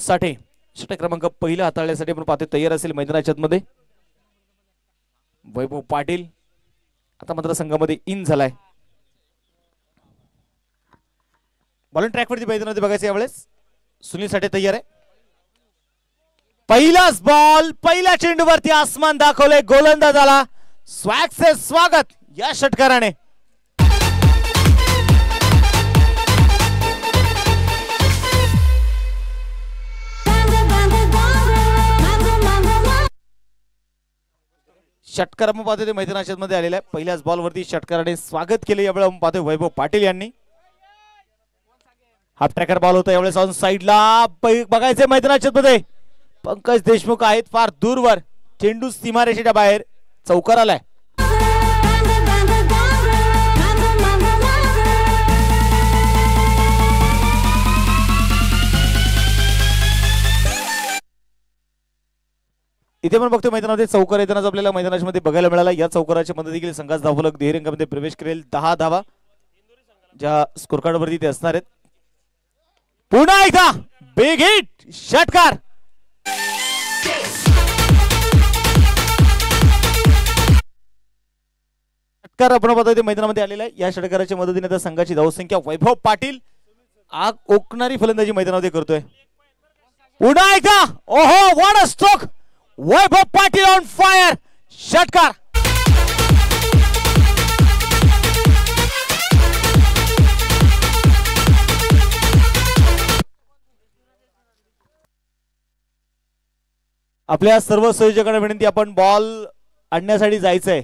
साठे षटक क्रमांक पहिला हाताळण्यासाठी आपण पाहतोय तयार असेल मैदानाच्या मध्ये. वैभव पाटील आता मात्र संघामध्ये इन झालाय. बॉलिंग ट्रॅकवरती मैदानामध्ये बघायचं यावेळेस. सुनील साठे तयार आहे. पहिलाच बॉल पहिल्या चेंडूवरती आसमान दाखवले. गोलंदाजाला स्वॅगचे स्वागत या षटकाराने. षटकार आपण पाहतोय ते मैदानाच्या मध्ये आलेला आहे. पहिल्याच बॉलवरती षटकाराने स्वागत केले. यावेळी आपण पाहतोय वैभव पाटील यांनी. हाफ ट्रॅकर बॉल होता यावेळेस ऑन साइडला. बघायचे मैदानाच्या मध्ये पंकज देशमुख आहेत फार दूरवर. चेंडू सीमारेषेच्या बाहेर चौकार आलाय. इथे पण बघतोय मैदानामध्ये चौकार येतानाच आपल्याला मैदानाच्या मध्ये बघायला मिळाला. या चौकाराच्या मध्ये देखील संघाचा धावफलक दुहेरी अंकामध्ये प्रवेश करेल. 10 धावा ज्या स्कोर कार्ड वरती ते असणार आहेत. पुन्हा एकदा बिग हिट षटकार. षटकार आपण पाहतोय ते मैदानामध्ये आलेला आहे. या षटकाराच्या मदतीने आता संघाची धावसंख्या वैभव पाटील आग ओकणारी फलंदाजी मैदानामध्ये करतोय. पुन्हा एकदा ओहो what a stroke. Vaibhav Patil on fire. षटकार. आपल्या सर्व संयोजकांना विनंती आपण बॉल आणण्यासाठी जायचंय.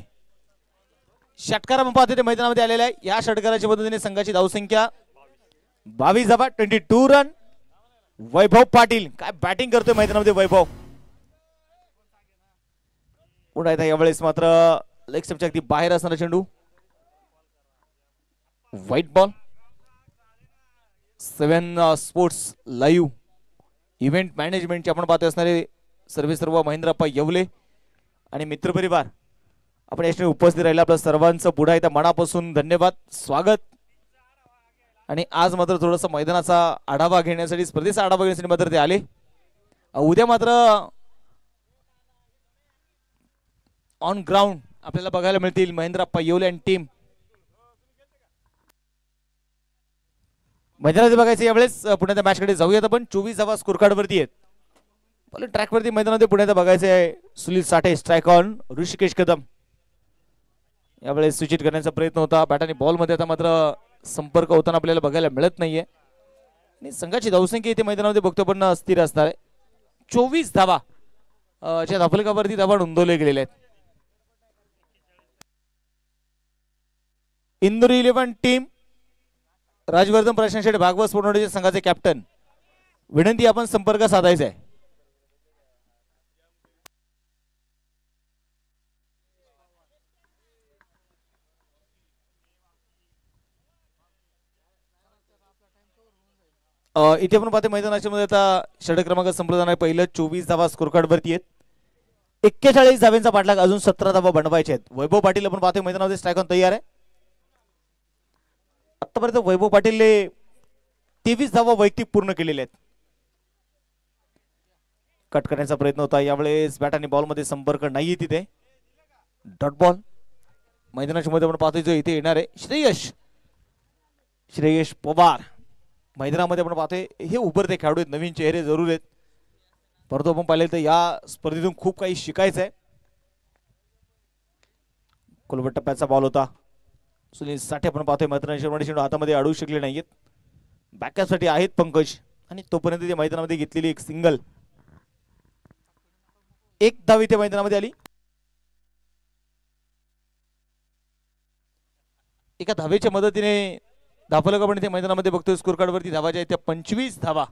षटकार आपण पाहतोय ते मैदानामध्ये आलेला आहे. या षटकाराच्या मदतीने संघाची धावसंख्या 22 धावा 22 रन. वैभव पाटील काय बॅटिंग करतोय मैदानामध्ये वैभव. पुन्हा एकदा यावेळेस मात्र लेग स्टंपच्या अगदी बाहेर असणारा चेंडू. White ball. 7 sports live event मॅनेजमेंटचे आपण पाहतोय असणारे सर्व महेंद्रप्पा येवले आणि मित्रपरिवार आपण यासाठी उपस्थित राहिला. आपल्या सर्वांचं पुन्हा एकदा मनापासून धन्यवाद स्वागत. आणि आज मात्र थोडंसं मैदानाचा आढावा घेण्यासाठी स्पर्धेचा आढावा घेण्यासाठी मात्र ते आले. उद्या मात्र ऑन ग्राउंड आपल्याला बघायला मिळतील महेंद्रप्पा येवले आणि टीम. मैदानात बघायचं यावेळेस पुण्याच्या मॅच कडे जाऊयात आपण. 24 धावा स्कोर कार्ड वरती आहेत. ट्रॅक वरती मैदानामध्ये पुण्यात बघायचे आहे सुनील साठे स्ट्राइक ऑन. ऋषिकेश कदम यावेळेस सूचित करण्याचा प्रयत्न होता. बॅट आणि बॉल मध्ये आता मात्र संपर्क होताना आपल्याला बघायला मिळत नाहीये. आणि संघाची धावसंख्या इथे मैदानामध्ये बघतो पण अस्थिर असणार आहे. 24 धावा च्या धावफलकावरती धावा नोंदवले गेलेले आहेत. इंदोर 11 टीम राजवर्धन प्रशांत शेठ भागवत स्पोर्ट्स संघाचे कॅप्टन. विनंती आपण संपर्क साधायचा आहे. इथे आपण पाहते मैदानाच्या मध्ये आता षटक क्रमांक संपला आहे. पहिलं 24 धावा स्कोर कार्ड वरती आहेत. 41 धाव्यांचा पाठलाग अजून 17 धावा बनवायचे आहेत. वैभव पाटील आपण पाहतोय मैदानामध्ये स्ट्राइक ऑन तयार आहे. आतापर्यंत वैभव पाटीलने 23 धावा वैयक्तिक पूर्ण केलेले आहेत. कट करण्याचा प्रयत्न होता. यावेळेस बॅट आणि बॉल मध्ये संपर्क नाहीये तिथे. डॉट बॉल मैदानाच्या मध्ये आपण पाहतोय जो इथे येणार आहे श्रेयश पवार. मैदानामध्ये आपण पाहतोय हे उभरते खेळाडू आहेत. नवीन चेहरे जरूर आहेत. परंतु आपण पाहिले तर या स्पर्धेतून खूप काही शिकायचं आहे. कोलबट टप्प्याचा बॉल होता. सुनील साठे आपण पाहतोय मैदानाच्या हातामध्ये अडवू शकले नाहीयेत. बॅकअपसाठी आहेत पंकज. आणि तोपर्यंत ते मैदानामध्ये घेतलेली एक सिंगल. एक धाव इथे मैदानामध्ये आली. एका धावेच्या मदतीने धावफलक आपण इथे मैदानामध्ये बघतोय. स्कोर कार्ड वरती धावा ज्या आहेत त्या 25 धावा